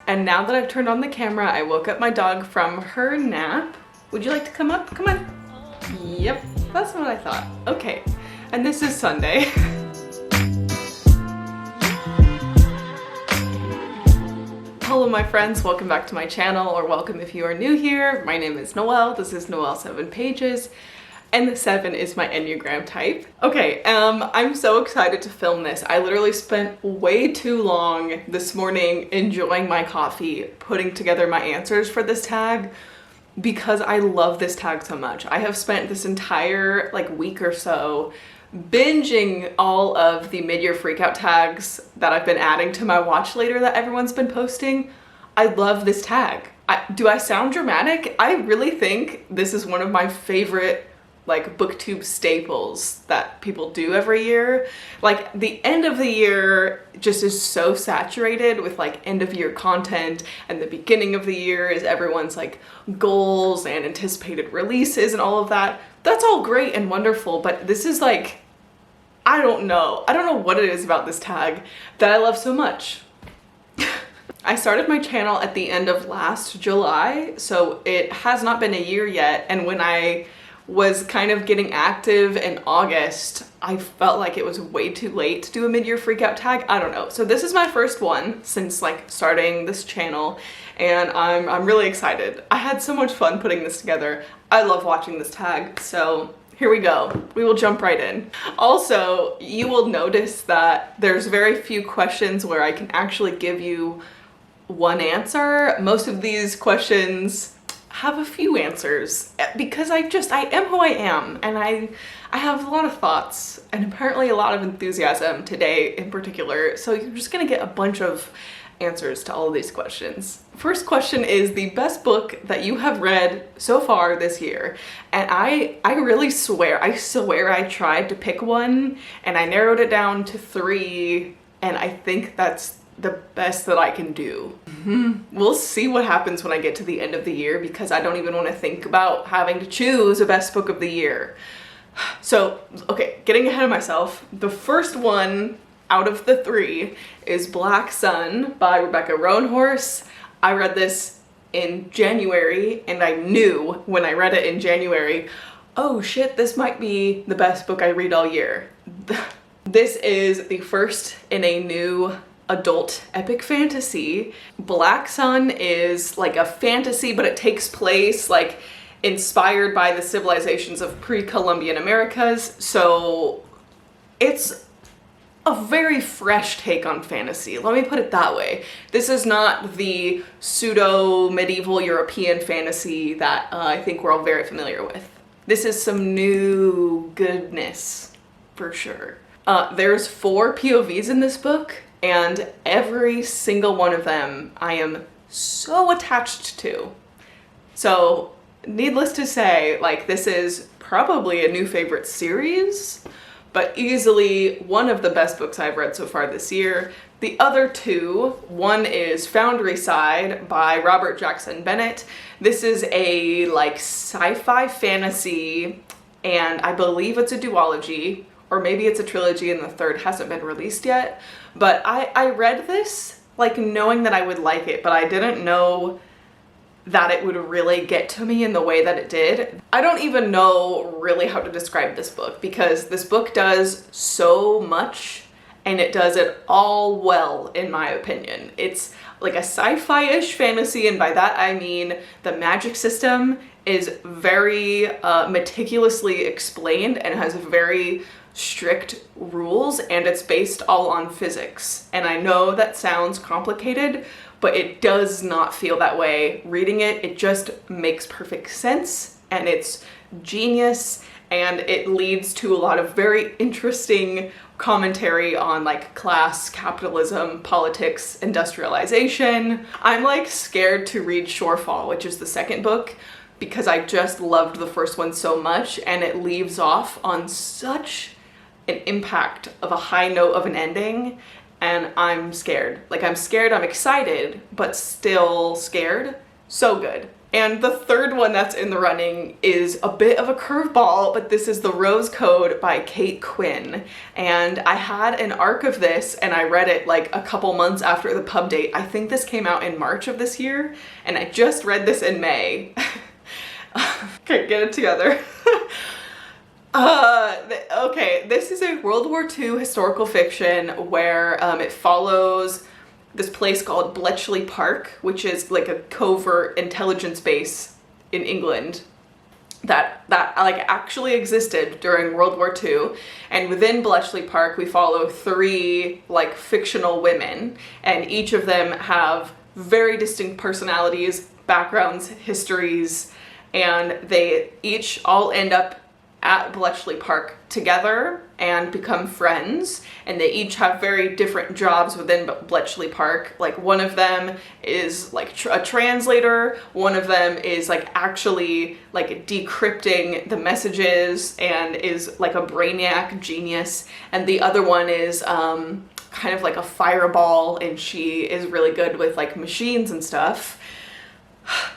And now that I've turned on the camera, I woke up my dog from her nap. Would you like to come up? Come on. Yep, that's what I thought. Okay, and this is Sunday. Hello my friends, welcome back to my channel, or welcome if you are new here. My name is Noelle, this is Noelle 7 Pages, and the 7 is my Enneagram type. Okay, I'm so excited to film this. I literally spent way too long this morning enjoying my coffee, putting together my answers for this tag, because I love this tag so much. I have spent this entire week or so binging all of the mid-year freakout tags that I've been adding to my watch later that everyone's been posting. I love this tag. Do I sound dramatic? I really think this is one of my favorite booktube staples that people do every year. The end of the year just is so saturated with end of year content, and the beginning of the year is everyone's goals and anticipated releases and all of that. That's all great and wonderful, but this is I don't know what it is about this tag that I love so much. I started my channel at the end of last July, so it has not been a year yet, and when I was kind of getting active in August, I felt like it was way too late to do a mid-year freakout tag. I don't know. So this is my first one since starting this channel, and I'm really excited. I had so much fun putting this together. I love watching this tag, so here we go. We will jump right in. Also, you will notice that there's very few questions where I can actually give you one answer. Most of these questions have a few answers because I am who I am, and I have a lot of thoughts and apparently a lot of enthusiasm today in particular, so you're just gonna get a bunch of answers to all of these questions. First question is the best book that you have read so far this year, and I really swear I tried to pick one and I narrowed it down to 3, and I think that's the best that I can do. We'll see what happens when I get to the end of the year, because I don't even want to think about having to choose a best book of the year. So, okay, getting ahead of myself, the first one out of the 3 is Black Sun by Rebecca Roanhorse. I read this in January, and I knew when I read it in January, oh shit, this might be the best book I read all year. This is the first in a new adult epic fantasy. Black Sun is a fantasy, but it takes place inspired by the civilizations of pre-Columbian Americas, so it's a very fresh take on fantasy. Let me put it that way. This is not the pseudo-medieval European fantasy that I think we're all very familiar with. This is some new goodness, for sure. There's 4 POVs in this book, and every single one of them I am so attached to. So, needless to say, this is probably a new favorite series, but easily one of the best books I've read so far this year. The other 2, one is Foundryside by Robert Jackson Bennett. This is a sci-fi fantasy, and I believe it's a duology, or maybe it's a trilogy and the 3rd hasn't been released yet. But I read this knowing that I would like it, but I didn't know that it would really get to me in the way that it did. I don't even know really how to describe this book, because this book does so much, and it does it all well, in my opinion. It's a sci-fi-ish fantasy, and by that I mean the magic system is very meticulously explained and has very strict rules, and it's based all on physics. And I know that sounds complicated, but it does not feel that way. Reading it, it just makes perfect sense, and it's genius, and it leads to a lot of very interesting commentary on class, capitalism, politics, industrialization. I'm scared to read Shorefall, which is the second book, because I just loved the first one so much, and it leaves off on such an impact of a high note of an ending, and I'm scared. I'm excited, but still scared. So good. And the third one that's in the running is a bit of a curveball, but this is The Rose Code by Kate Quinn. And I had an arc of this and I read it like a couple months after the pub date. I think this came out in March of this year and I just read this in May. Okay, get it together. Okay, this is a World War II historical fiction where it follows this place called Bletchley Park, which is like a covert intelligence base in England that like actually existed during World War II. And within Bletchley Park, we follow 3 like fictional women, and each of them have very distinct personalities, backgrounds, histories, and they each all end up at Bletchley Park together and become friends, and they each have very different jobs within Bletchley Park. Like one of them is like a translator, one of them is like actually like decrypting the messages and is like a brainiac genius, and the other one is kind of like a fireball and she is really good with like machines and stuff.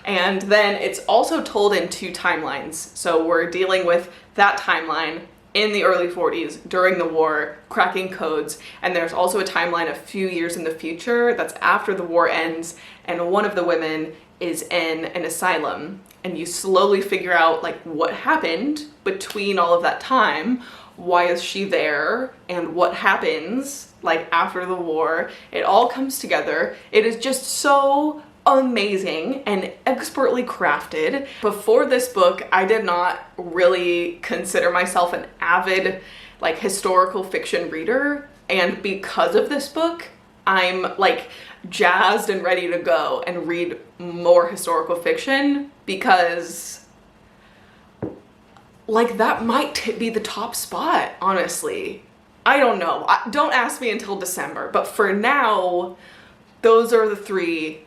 And then it's also told in 2 timelines. So we're dealing with that timeline in the early 40s during the war, cracking codes. And there's also a timeline a few years in the future that's after the war ends. And one of the women is in an asylum. And you slowly figure out like what happened between all of that time. Why is she there? And what happens like after the war? It all comes together. It is just so amazing and expertly crafted. Before this book, I did not really consider myself an avid like historical fiction reader, and because of this book, I'm like jazzed and ready to go and read more historical fiction, because like that might be the top spot, honestly. I don't know. Don't ask me until December, but for now, those are the three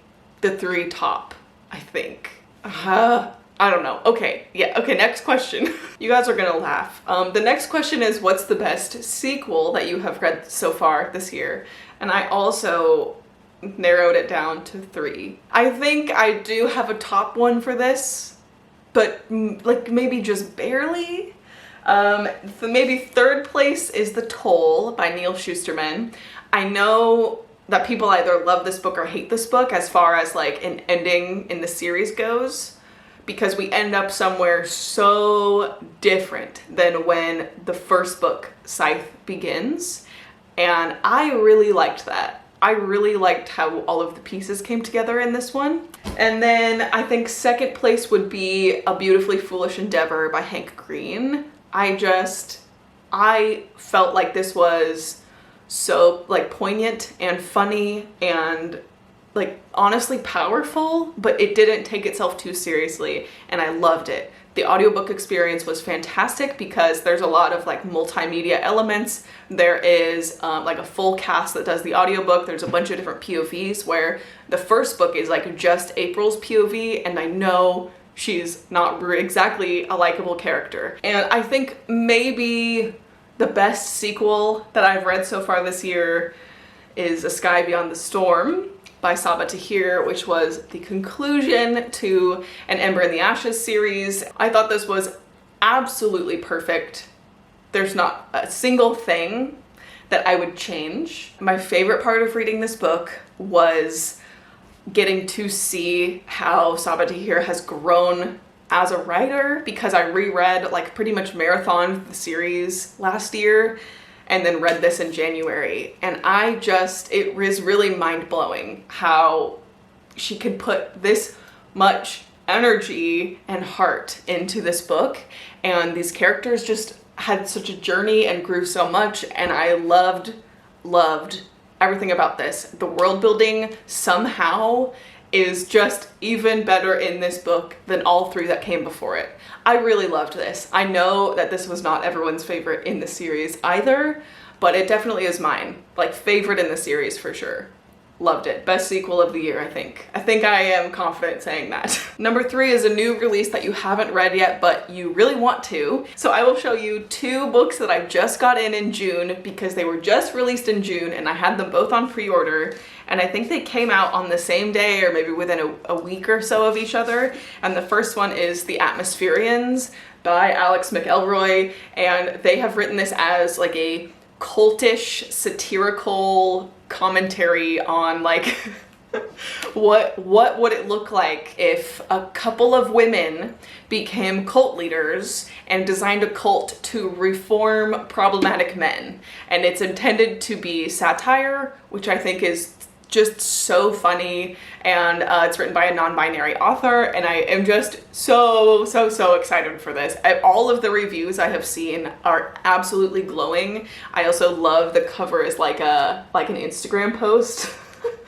top, I think. I don't know. Okay, yeah, okay, next question. You guys are gonna laugh. The next question is, what's the best sequel that you have read so far this year? And I also narrowed it down to 3. I think I do have a top one for this, but like maybe just barely. Maybe 3rd place is The Toll by Neal Shusterman. I know that people either love this book or hate this book as far as like an ending in the series goes, because we end up somewhere so different than when the first book, Scythe, begins. And I really liked that. I really liked how all of the pieces came together in this one. And then I think 2nd place would be A Beautifully Foolish Endeavor by Hank Green. I felt like this was so like poignant and funny and like honestly powerful, but it didn't take itself too seriously, and I loved it. The audiobook experience was fantastic because there's a lot of like multimedia elements. There is like a full cast that does the audiobook. There's a bunch of different POVs, where the first book is like just April's POV, and I know she's not exactly a likable character. And I think maybe the best sequel that I've read so far this year is A Sky Beyond the Storm by Sabaa Tahir, which was the conclusion to an Ember in the Ashes series. I thought this was absolutely perfect. There's not a single thing that I would change. My favorite part of reading this book was getting to see how Sabaa Tahir has grown as a writer, because I reread, like pretty much marathoned the series last year and then read this in January. And it was really mind-blowing how she could put this much energy and heart into this book. And these characters just had such a journey and grew so much. And I loved everything about this. The world building somehow is just even better in this book than all 3 that came before it. I really loved this. I know that this was not everyone's favorite in the series either, but it definitely is mine. Like, favorite in the series for sure. Loved it. Best sequel of the year, I think. I think I am confident saying that. Number 3 is a new release that you haven't read yet, but you really want to. So I will show you 2 books that I just got in June because they were just released in June and I had them both on pre-order. And I think they came out on the same day or maybe within a week or so of each other. And the first one is The Atmospherians by Alex McElroy. And they have written this as like a cultish, satirical commentary on like what would it look like if a couple of women became cult leaders and designed a cult to reform problematic men. And it's intended to be satire, which I think is just so funny, and it's written by a non-binary author, and I am just so excited for this. All of the reviews I have seen are absolutely glowing. I also love the cover as like an Instagram post.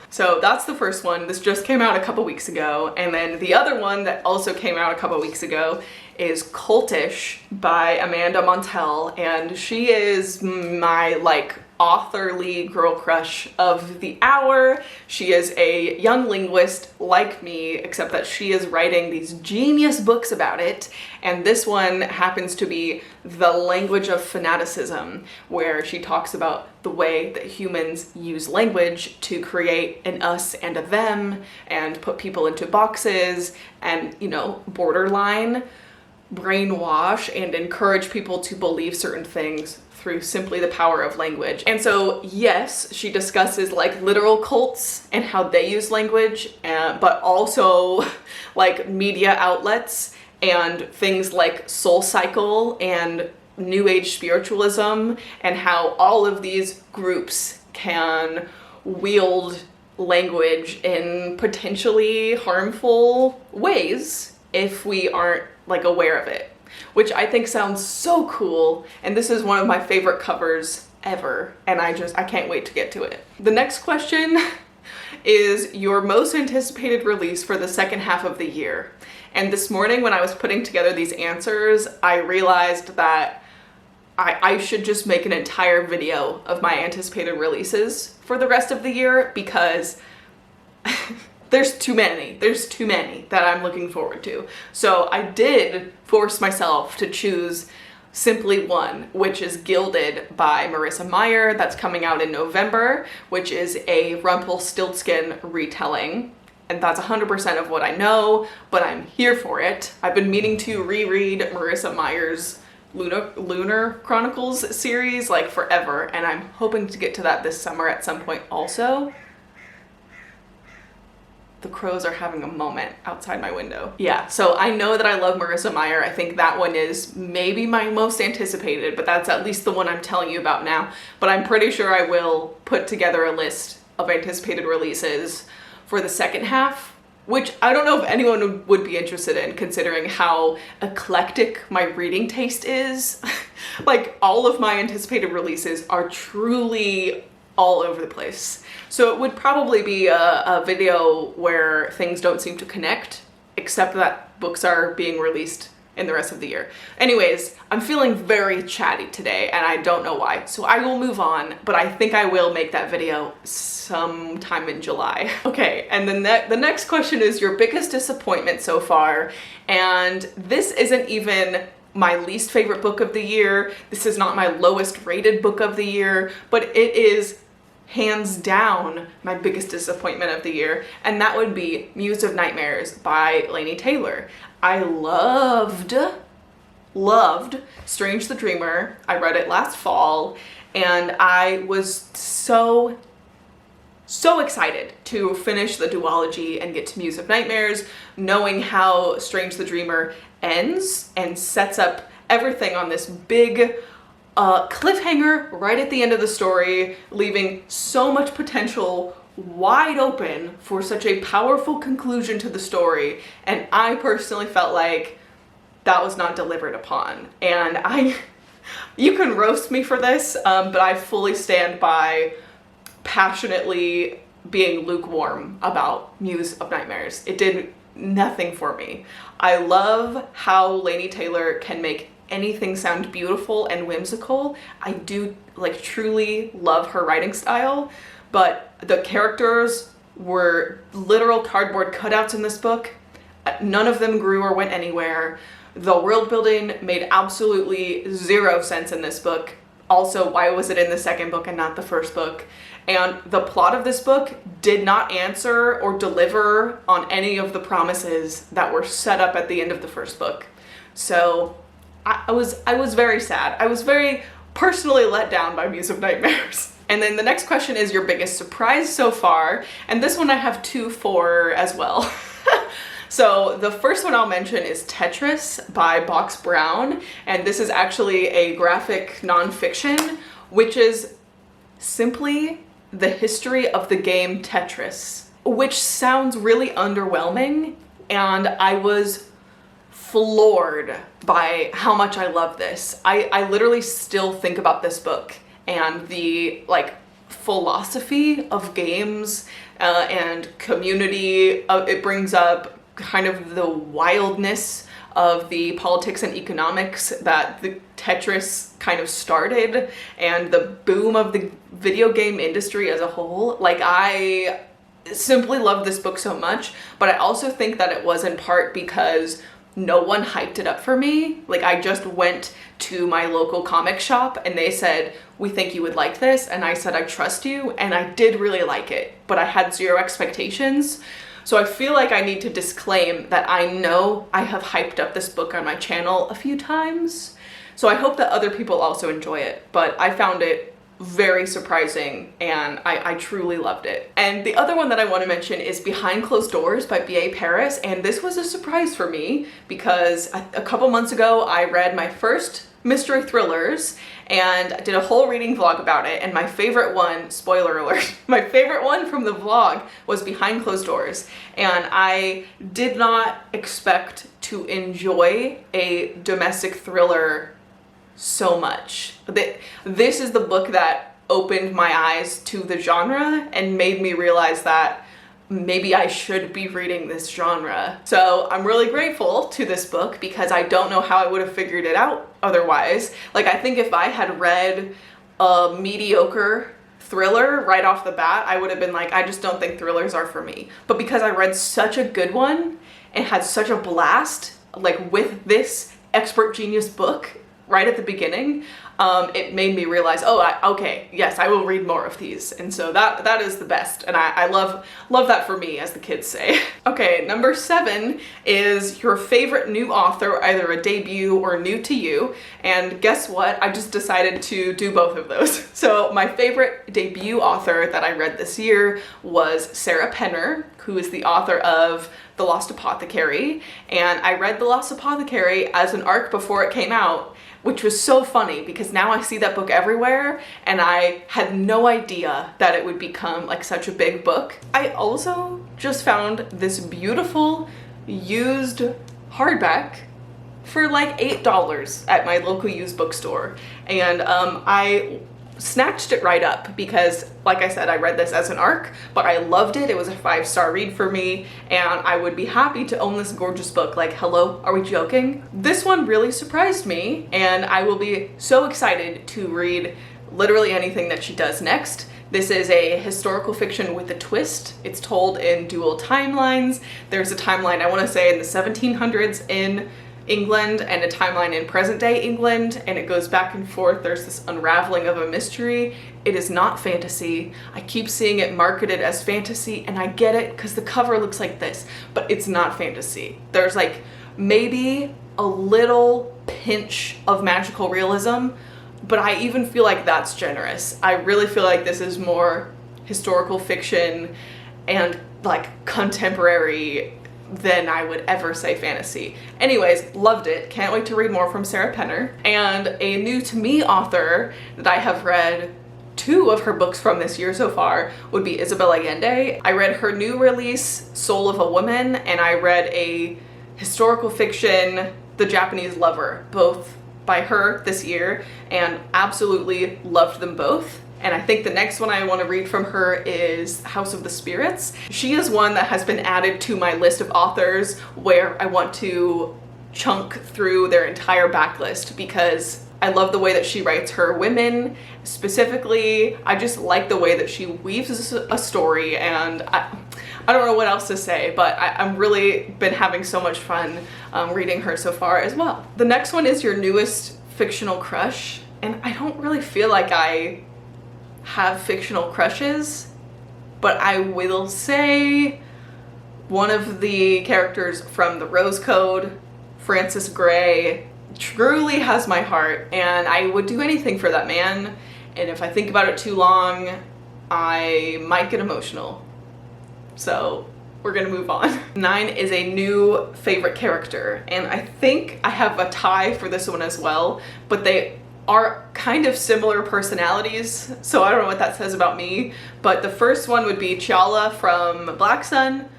So that's the first one. This just came out a couple weeks ago. And then the other one that also came out a couple weeks ago is Cultish by Amanda Montell, and she is my like authorly girl crush of the hour. She is a young linguist like me, except that she is writing these genius books about it, and this one happens to be The Language of Fanaticism, where she talks about the way that humans use language to create an us and a them and put people into boxes and, you know, borderline brainwash and encourage people to believe certain things through simply the power of language. And so, yes, she discusses like literal cults and how they use language, but also like media outlets and things like Soul Cycle and New Age spiritualism, and how all of these groups can wield language in potentially harmful ways if we aren't like aware of it, which I think sounds so cool. And this is one of my favorite covers ever, and I can't wait to get to it. The next question is your most anticipated release for the second half of the year. And this morning when I was putting together these answers, I realized that I should just make an entire video of my anticipated releases for the rest of the year, because there's too many that I'm looking forward to. So I did force myself to choose simply one, which is Gilded by Marissa Meyer. That's coming out in November, which is a Rumpelstiltskin retelling. And that's 100% of what I know, but I'm here for it. I've been meaning to reread Marissa Meyer's Lunar Chronicles series like forever, and I'm hoping to get to that this summer at some point also. The crows are having a moment outside my window. Yeah, so I know that I love Marissa Meyer. I think that one is maybe my most anticipated, but that's at least the one I'm telling you about now. But I'm pretty sure I will put together a list of anticipated releases for the second half, which I don't know if anyone would be interested in, considering how eclectic my reading taste is. Like, all of my anticipated releases are truly all over the place. So it would probably be a video where things don't seem to connect, except that books are being released in the rest of the year. Anyways, I'm feeling very chatty today, and I don't know why. So I will move on, but I think I will make that video sometime in July. Okay, and then the next question is your biggest disappointment so far. And this isn't even my least favorite book of the year. This is not my lowest rated book of the year, but it is hands down my biggest disappointment of the year, and that would be Muse of Nightmares by Laini Taylor. I loved Strange the Dreamer. I read it last fall, and I was so excited to finish the duology and get to Muse of Nightmares, knowing how Strange the Dreamer ends and sets up everything on this big cliffhanger right at the end of the story, leaving so much potential wide open for such a powerful conclusion to the story. And I personally felt like that was not delivered upon. And you can roast me for this, but I fully stand by passionately being lukewarm about Muse of Nightmares. It did nothing for me. I love how Laini Taylor can make anything sound beautiful and whimsical. I do like truly love her writing style, but the characters were literal cardboard cutouts in this book. None of them grew or went anywhere. The world building made absolutely zero sense in this book. Also, why was it in the second book and not the first book? And the plot of this book did not answer or deliver on any of the promises that were set up at the end of the first book. So I was very sad. I was very personally let down by Muse of Nightmares. And then the next question is your biggest surprise so far. And this one I have two for as well. So the first one I'll mention is Tetris by Box Brown, and this is actually a graphic nonfiction, which is simply the history of the game Tetris, which sounds really underwhelming, and I was floored by how much I love this. I literally still think about this book and the philosophy of games and community. It brings up kind of the wildness of the politics and economics that the Tetris kind of started and the boom of the video game industry as a whole. Like, I simply love this book so much, but I also think that it was in part because no one hyped it up for me. Like, I just went to my local comic shop and they said, "We think you would like this," and I said, "I trust you," and I did really like it, but I had zero expectations. So I feel like I need to disclaim that I know I have hyped up this book on my channel a few times. So I hope that other people also enjoy it, but I found it very surprising and I truly loved it. And the other one that I want to mention is Behind Closed Doors by byeee Paris, and this was a surprise for me because a couple months ago I read my first mystery thrillers and I did a whole reading vlog about it, and my favorite one, spoiler alert, my favorite one from the vlog was Behind Closed Doors, and I did not expect to enjoy a domestic thriller so much. This is the book that opened my eyes to the genre and made me realize that maybe I should be reading this genre. So I'm really grateful to this book because I don't know how I would have figured it out otherwise. Like, I think if I had read a mediocre thriller right off the bat, I would have been like, I just don't think thrillers are for me. But because I read such a good one and had such a blast, like, with this expert genius book right at the beginning, it made me realize, okay, yes, I will read more of these. And so that is the best. And I love that for me, as the kids say. Okay, number 7 is your favorite new author, either a debut or new to you. And guess what? I just decided to do both of those. So my favorite debut author that I read this year was Sarah Penner, who is the author of The Lost Apothecary. And I read The Lost Apothecary as an ARC before it came out, which was so funny because now I see that book everywhere and I had no idea that it would become like such a big book. I also just found this beautiful used hardback for like $8 at my local used bookstore, and I snatched it right up because, like I said, I read this as an ARC, but I loved it. It was a 5-star read for me, and I would be happy to own this gorgeous book. Like, hello, are we joking? This one really surprised me, and I will be so excited to read literally anything that she does next. This is a historical fiction with a twist. It's told in dual timelines. There's a timeline, I want to say, in the 1700s in England and a timeline in present day England, and it goes back and forth. There's this unraveling of a mystery. It is not fantasy. I keep seeing it marketed as fantasy, and I get it because the cover looks like this, but it's not fantasy. There's like maybe a little pinch of magical realism, but I even feel like that's generous. I really feel like this is more historical fiction and like contemporary than I would ever say fantasy. Anyways, loved it. Can't wait to read more from Sarah Penner. And a new to me author that I have read 2 of her books from this year so far would be Isabel Allende. I read her new release, Soul of a Woman, and I read a historical fiction, The Japanese Lover, both by her this year, and absolutely loved them both. And I think the next one I want to read from her is House of the Spirits. She is one that has been added to my list of authors where I want to chunk through their entire backlist because I love the way that she writes her women. Specifically, I just like the way that she weaves a story, and I don't know what else to say, but I've really been having so much fun reading her so far as well. The next one is your newest fictional crush, and I don't really feel like I have fictional crushes, but I will say one of the characters from The Rose Code, Francis Gray, truly has my heart, and I would do anything for that man, and if I think about it too long, I might get emotional. So we're gonna move on. 9 is a new favorite character, and I think I have a tie for this one as well, but they are kind of similar personalities, so I don't know what that says about me. But the first one would be Chiala from Black Sun.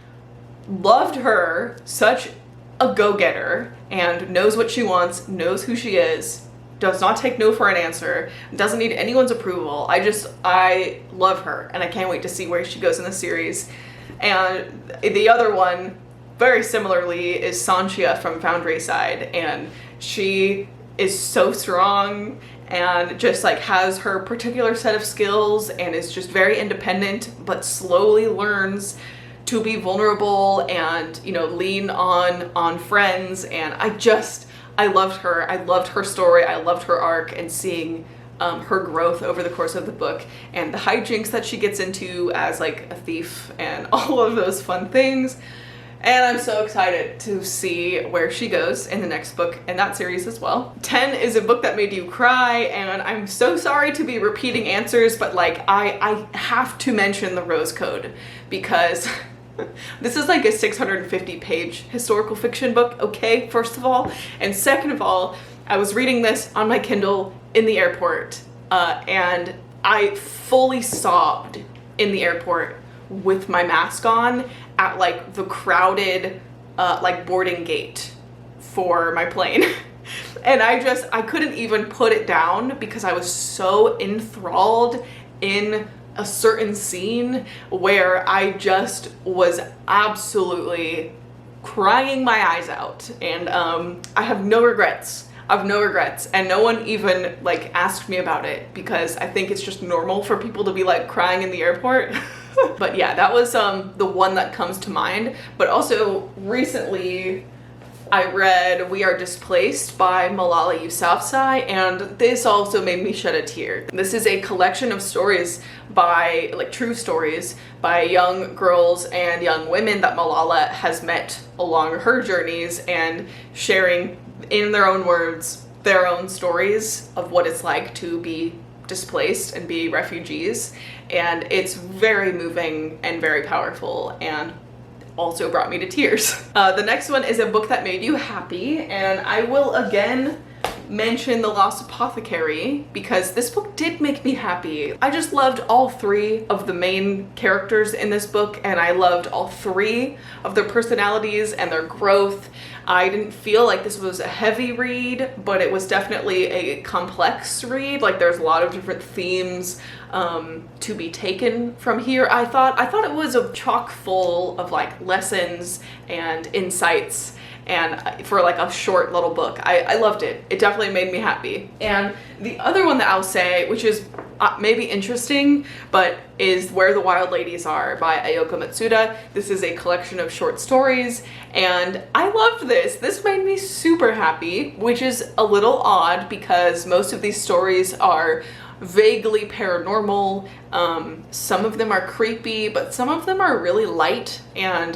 Loved her, such a go-getter, and knows what she wants, knows who she is, does not take no for an answer, doesn't need anyone's approval. I love her, and I can't wait to see where she goes in the series. And the other one, very similarly, is Sanchia from Foundry Side, and she is so strong and just like has her particular set of skills and is just very independent, but slowly learns to be vulnerable and, you know, lean on friends. And I loved her. I loved her story. I loved her arc, and seeing her growth over the course of the book, and the hijinks that she gets into as like a thief and all of those fun things. And I'm so excited to see where she goes in the next book in that series as well. 10 is a book that made you cry, and I'm so sorry to be repeating answers, but like I have to mention The Rose Code, because this is like a 650 page historical fiction book, okay, first of all. And second of all, I was reading this on my Kindle in the airport, and I fully sobbed in the airport with my mask on at like the crowded like boarding gate for my plane. And I couldn't even put it down because I was so enthralled in a certain scene where I just was absolutely crying my eyes out. And I have no regrets. And no one even like asked me about it, because I think it's just normal for people to be like crying in the airport. But yeah, that was the one that comes to mind. But also recently I read We Are Displaced by Malala Yousafzai, and this also made me shed a tear. This is a collection of stories by, like, true stories by young girls and young women that Malala has met along her journeys, and sharing in their own words their own stories of what it's like to be displaced and be refugees. And it's very moving and very powerful, and also brought me to tears. The next one is a book that made you happy, and I will again mention The Lost Apothecary, because this book did make me happy. I just loved all 3 of the main characters in this book, and I loved all 3 of their personalities and their growth. I didn't feel like this was a heavy read, but it was definitely a complex read. Like, there's a lot of different themes to be taken from here. I thought it was a chock full of like lessons and insights, and for like a short little book. I loved it. It definitely made me happy. And the other one that I'll say, which is maybe interesting, but is Where the Wild Ladies Are by Ayoko Matsuda. This is a collection of short stories, and I loved this. This made me super happy, which is a little odd because most of these stories are vaguely paranormal. Some of them are creepy, but some of them are really light and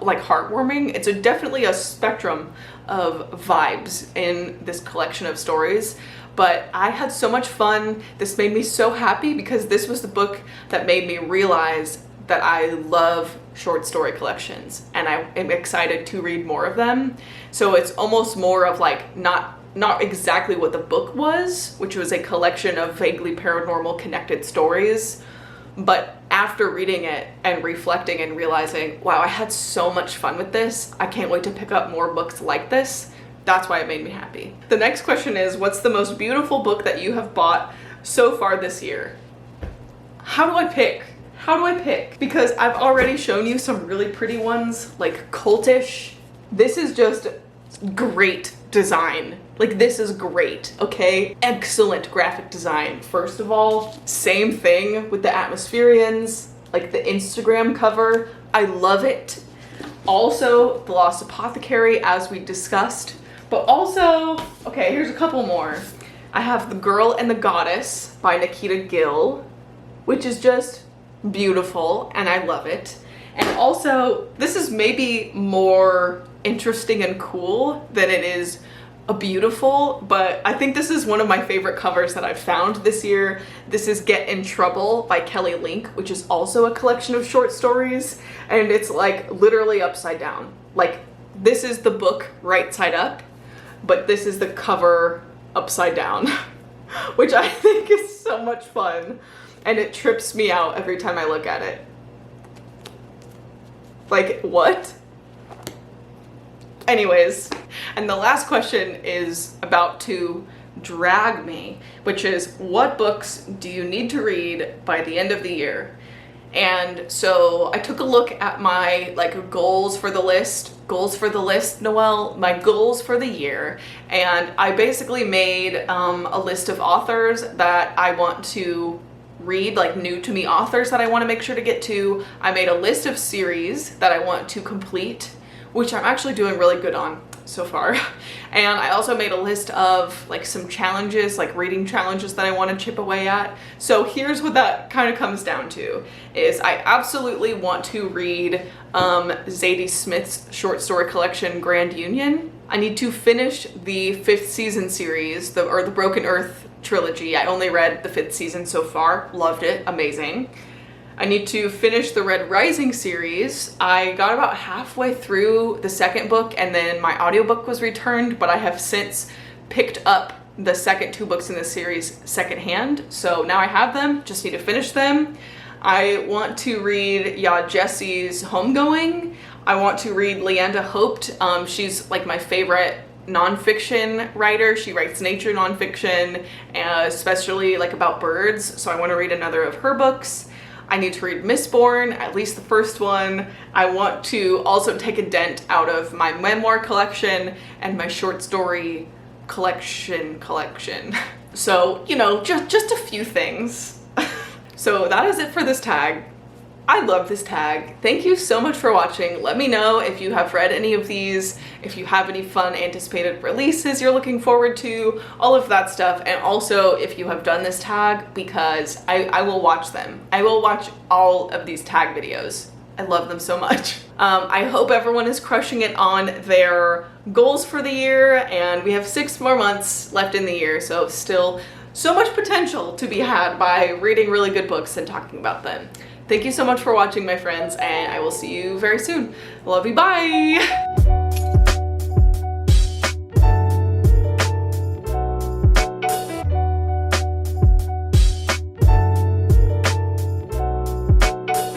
like heartwarming. It's definitely a spectrum of vibes in this collection of stories, but I had so much fun. This made me so happy because this was the book that made me realize that I love short story collections, and I am excited to read more of them. So it's almost more of like not exactly what the book was, which was a collection of vaguely paranormal connected stories, but after reading it and reflecting and realizing, wow, I had so much fun with this, I can't wait to pick up more books like this. That's why it made me happy. The next question is, what's the most beautiful book that you have bought so far this year? How do I pick? Because I've already shown you some really pretty ones, like Cultish. This is just great design. Like, this is great, okay? Excellent graphic design. First of all, same thing with the Atmospherians, like the Instagram cover. I love it. Also, The Lost Apothecary, as we discussed. But also, okay, here's a couple more. I have The Girl and the Goddess by Nikita Gill, which is just beautiful, and I love it. And also, this is maybe more interesting and cool than it is beautiful, but I think this is one of my favorite covers that I've found this year. This is Get in Trouble by Kelly Link, which is also a collection of short stories, and it's like literally upside down. Like, this is the book right side up, but this is the cover upside down, which I think is so much fun, and it trips me out every time I look at it. Like, what? Anyways, and the last question is about to drag me, which is, what books do you need to read by the end of the year? And so I took a look at my like goals for the list, Noelle, my goals for the year, and I basically made a list of authors that I want to read, like new to me authors that I want to make sure to get to. I made a list of series that I want to complete, which I'm actually doing really good on so far. And I also made a list of like some challenges, like reading challenges that I want to chip away at. So here's what that kind of comes down to, is I absolutely want to read Zadie Smith's short story collection, Grand Union. I need to finish the 5th season series, the Broken Earth trilogy. I only read the 5th season so far, loved it, amazing. I need to finish the Red Rising series. I got about halfway through the 2nd book and then my audiobook was returned, but I have since picked up the second 2 books in the series secondhand. So now I have them, just need to finish them. I want to read Jesse's Homegoing. I want to read Leanda Hoped. She's like my favorite nonfiction writer. She writes nature nonfiction, especially like about birds. So I want to read another of her books. I need to read Mistborn, at least the first one. I want to also take a dent out of my memoir collection and my short story collection. So, you know, just a few things. So that is it for this tag. I love this tag. Thank you so much for watching. Let me know if you have read any of these, if you have any fun anticipated releases you're looking forward to, all of that stuff. And also if you have done this tag, because I will watch them. I will watch all of these tag videos. I love them so much. I hope everyone is crushing it on their goals for the year, and we have 6 more months left in the year, so still so much potential to be had by reading really good books and talking about them. Thank you so much for watching, my friends, and I will see you very soon. Love you, bye!